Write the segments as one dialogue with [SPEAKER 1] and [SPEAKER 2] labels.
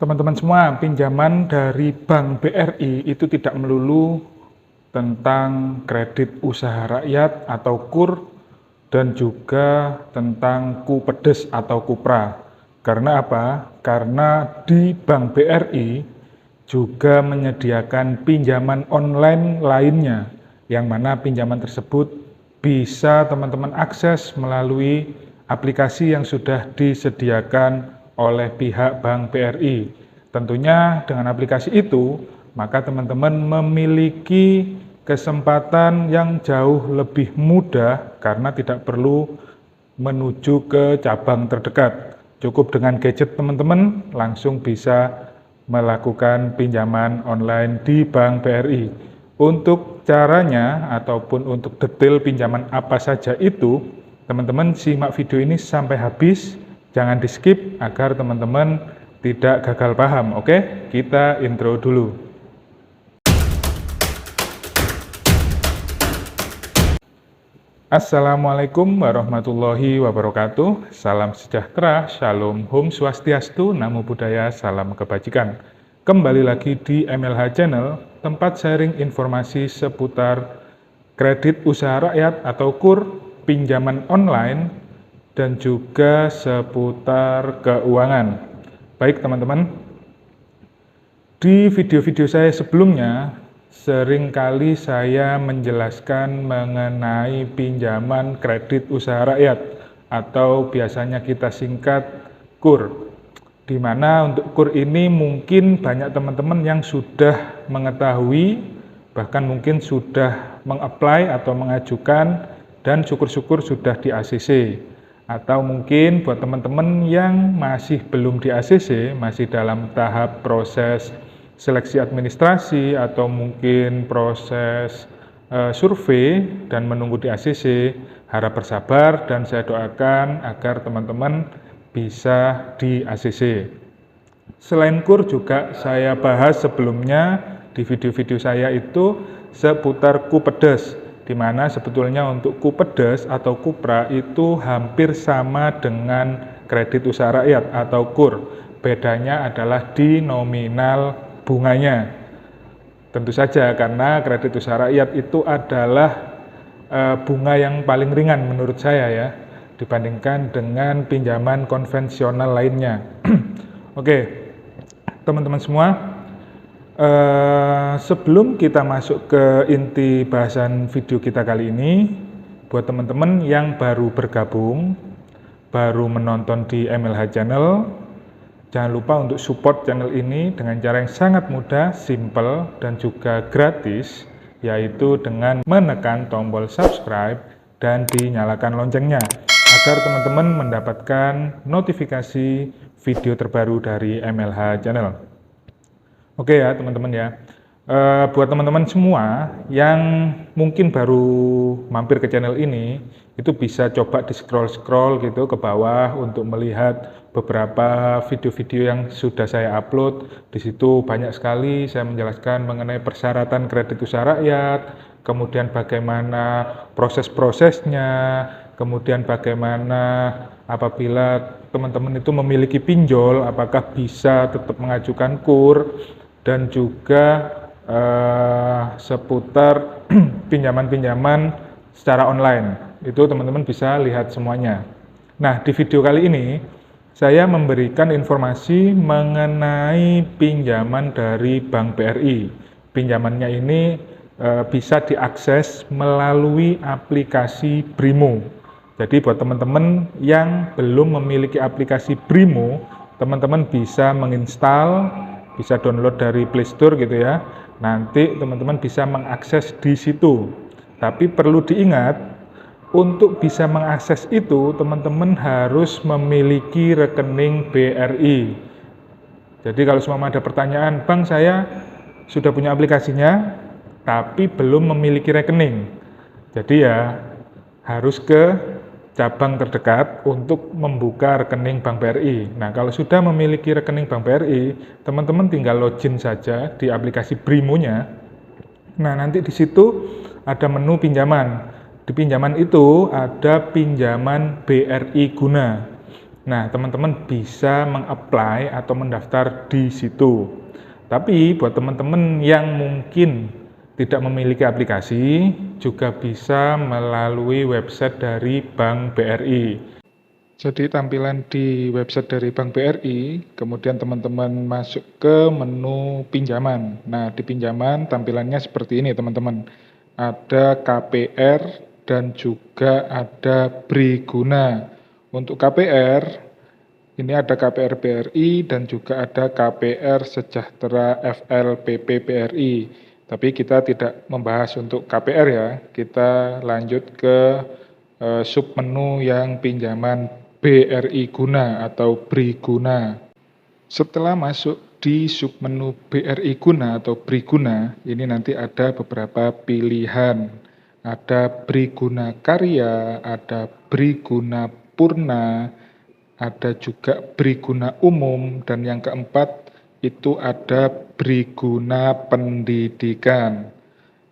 [SPEAKER 1] Teman-teman semua, pinjaman dari Bank BRI itu tidak melulu tentang kredit usaha rakyat atau KUR dan juga tentang KUPEDES atau KUPRA. Karena apa? Karena di Bank BRI juga menyediakan pinjaman online lainnya, yang mana pinjaman tersebut bisa teman-teman akses melalui aplikasi yang sudah disediakan oleh pihak Bank BRI. Tentunya dengan aplikasi itu, maka teman-teman memiliki kesempatan yang jauh lebih mudah karena tidak perlu menuju ke cabang terdekat. Cukup dengan gadget teman-teman langsung bisa melakukan pinjaman online di Bank BRI. Untuk caranya ataupun untuk detail pinjaman apa saja itu, teman-teman simak video ini sampai habis. Jangan di skip agar teman-teman tidak gagal paham. Oke, kita intro dulu. Assalamualaikum warahmatullahi wabarakatuh. Salam sejahtera, shalom, hum swastiastu, namo buddhaya, salam kebajikan. Kembali lagi di MLH Channel, tempat sharing informasi seputar kredit usaha rakyat atau KUR, pinjaman online, dan juga seputar keuangan. Baik teman-teman, di video-video saya sebelumnya seringkali saya menjelaskan mengenai pinjaman kredit usaha rakyat atau biasanya kita singkat KUR, di mana untuk KUR ini mungkin banyak teman-teman yang sudah mengetahui, bahkan mungkin sudah mengapply atau mengajukan dan syukur-syukur sudah di ACC. Atau mungkin buat teman-teman yang masih belum di ACC, masih dalam tahap proses seleksi administrasi atau mungkin proses survei dan menunggu di ACC, harap bersabar dan saya doakan agar teman-teman bisa di ACC. Selain KUR juga saya bahas sebelumnya di video-video saya itu seputar KUPEDES, di mana sebetulnya untuk KUPEDES atau KUPRA itu hampir sama dengan kredit usaha rakyat atau KUR. Bedanya adalah di nominal bunganya. Tentu saja karena kredit usaha rakyat itu adalah bunga yang paling ringan menurut saya ya, dibandingkan dengan pinjaman konvensional lainnya. Oke, teman-teman semua, sebelum kita masuk ke inti bahasan video kita kali ini, buat teman-teman yang baru bergabung, baru menonton di MLH Channel, jangan lupa untuk support channel ini dengan cara yang sangat mudah, simple, dan juga gratis, yaitu dengan menekan tombol subscribe dan dinyalakan loncengnya, agar teman-teman mendapatkan notifikasi video terbaru dari MLH Channel. Oke ya teman-teman ya, buat teman-teman semua yang mungkin baru mampir ke channel ini, itu bisa coba di scroll gitu ke bawah untuk melihat beberapa video-video yang sudah saya upload. Di situ banyak sekali saya menjelaskan mengenai persyaratan kredit usaha rakyat, kemudian bagaimana proses-prosesnya, kemudian bagaimana apabila teman-teman itu memiliki pinjol, apakah bisa tetap mengajukan KUR, dan juga seputar pinjaman-pinjaman secara online. Itu teman-teman bisa lihat semuanya. Nah, di video kali ini saya memberikan informasi mengenai pinjaman dari Bank BRI. Pinjamannya ini bisa diakses melalui aplikasi Brimo. Jadi buat teman-teman yang belum memiliki aplikasi Brimo, teman-teman bisa menginstal, bisa download dari Play Store gitu ya. Nanti teman-teman bisa mengakses di situ. Tapi perlu diingat, untuk bisa mengakses itu teman-teman harus memiliki rekening BRI. Jadi kalau semua ada pertanyaan, Bang saya sudah punya aplikasinya tapi belum memiliki rekening. Jadi ya harus ke cabang terdekat untuk membuka rekening Bank BRI. Nah, kalau sudah memiliki rekening Bank BRI, teman-teman tinggal login saja di aplikasi Brimo-nya. Nah, nanti di situ ada menu pinjaman. Di pinjaman itu ada pinjaman BRI Guna. Nah, teman-teman bisa meng-apply atau mendaftar di situ. Tapi buat teman-teman yang mungkin tidak memiliki aplikasi, juga bisa melalui website dari Bank BRI. Jadi tampilan di website dari Bank BRI, kemudian teman-teman masuk ke menu pinjaman. Nah, di pinjaman tampilannya seperti ini teman-teman. Ada KPR dan juga ada Briguna. Untuk KPR, ini ada KPR BRI dan juga ada KPR Sejahtera FLPP BRI. Tapi kita tidak membahas untuk KPR ya, kita lanjut ke submenu yang pinjaman BRI Guna atau Briguna. Setelah masuk di submenu BRI Guna atau Briguna, ini nanti ada beberapa pilihan. Ada Briguna Karya, ada Briguna Purna, ada juga Briguna Umum, dan yang keempat itu ada Briguna Pendidikan.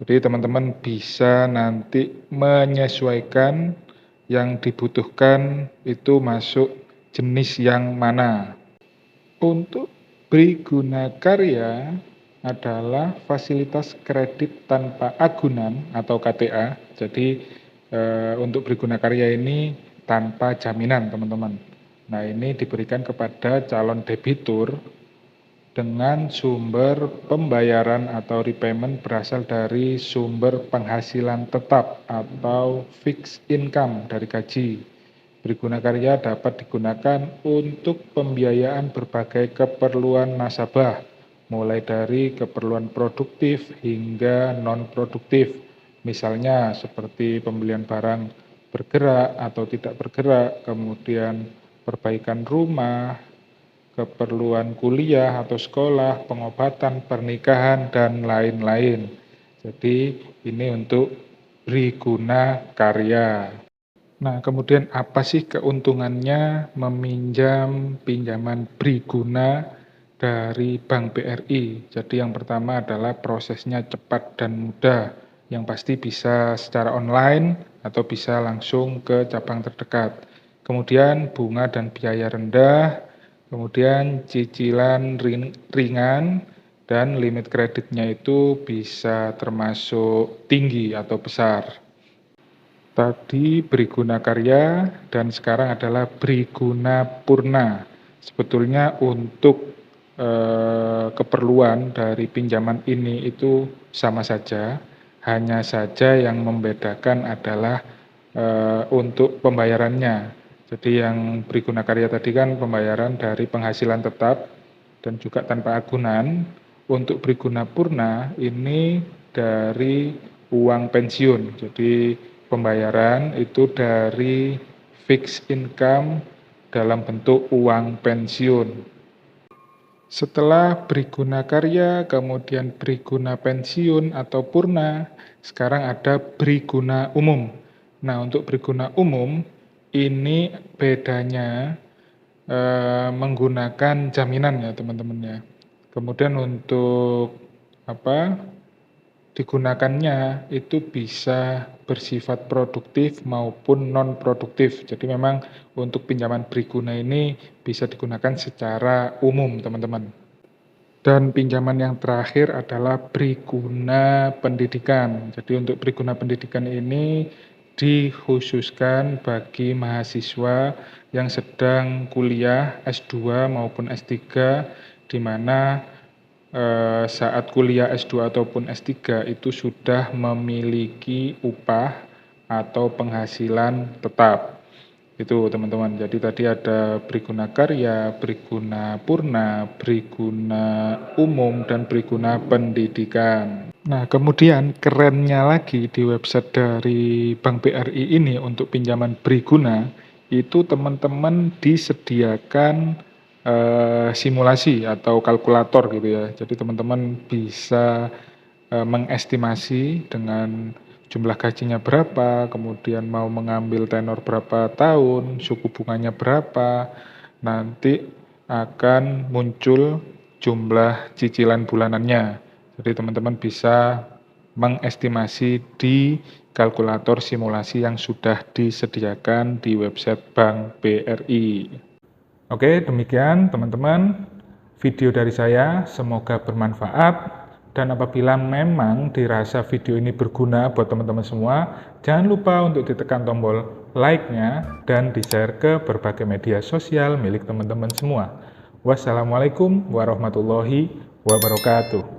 [SPEAKER 1] Jadi teman-teman bisa nanti menyesuaikan yang dibutuhkan itu masuk jenis yang mana. Untuk Briguna Karya adalah fasilitas kredit tanpa agunan atau KTA. Jadi untuk Briguna Karya ini tanpa jaminan teman-teman. Nah, ini diberikan kepada calon debitur dengan sumber pembayaran atau repayment berasal dari sumber penghasilan tetap atau fixed income dari gaji. Briguna Karya dapat digunakan untuk pembiayaan berbagai keperluan nasabah, mulai dari keperluan produktif hingga non-produktif, misalnya seperti pembelian barang bergerak atau tidak bergerak, kemudian perbaikan rumah, keperluan kuliah atau sekolah, pengobatan, pernikahan, dan lain-lain. Jadi ini untuk Briguna Karya. Nah, kemudian apa sih keuntungannya meminjam pinjaman Briguna dari Bank BRI? Jadi yang pertama adalah prosesnya cepat dan mudah, yang pasti bisa secara online atau bisa langsung ke cabang terdekat. Kemudian bunga dan biaya rendah, kemudian cicilan ringan, dan limit kreditnya itu bisa termasuk tinggi atau besar. Tadi Briguna Karya dan sekarang adalah Briguna Purna. Sebetulnya untuk keperluan dari pinjaman ini itu sama saja, hanya saja yang membedakan adalah untuk pembayarannya. Jadi yang Briguna Karya tadi kan pembayaran dari penghasilan tetap dan juga tanpa agunan. Untuk Briguna Purna ini dari uang pensiun. Jadi pembayaran itu dari fixed income dalam bentuk uang pensiun. Setelah Briguna Karya, kemudian Briguna Pensiun atau Purna, sekarang ada Briguna Umum. Nah, untuk Briguna Umum, ini bedanya menggunakan jaminan ya teman-teman ya. Kemudian untuk digunakannya itu bisa bersifat produktif maupun non-produktif. Jadi memang untuk pinjaman Briguna ini bisa digunakan secara umum teman-teman. Dan pinjaman yang terakhir adalah Briguna Pendidikan. Jadi untuk Briguna Pendidikan ini dikhususkan bagi mahasiswa yang sedang kuliah S2 maupun S3, di mana saat kuliah S2 ataupun S3 itu sudah memiliki upah atau penghasilan tetap. Itu teman-teman. Jadi tadi ada Briguna Karya, Briguna Purna, Briguna Umum, dan Briguna Pendidikan. Nah, kemudian kerennya lagi di website dari Bank BRI ini untuk pinjaman Briguna, itu teman-teman disediakan simulasi atau kalkulator gitu ya. Jadi teman-teman bisa mengestimasi dengan jumlah gajinya berapa, kemudian mau mengambil tenor berapa tahun, suku bunganya berapa, nanti akan muncul jumlah cicilan bulanannya. Jadi teman-teman bisa mengestimasi di kalkulator simulasi yang sudah disediakan di website Bank BRI. Oke, demikian teman-teman video dari saya, semoga bermanfaat. Dan apabila memang dirasa video ini berguna buat teman-teman semua, jangan lupa untuk ditekan tombol like-nya dan di-share ke berbagai media sosial milik teman-teman semua. Wassalamualaikum warahmatullahi wabarakatuh.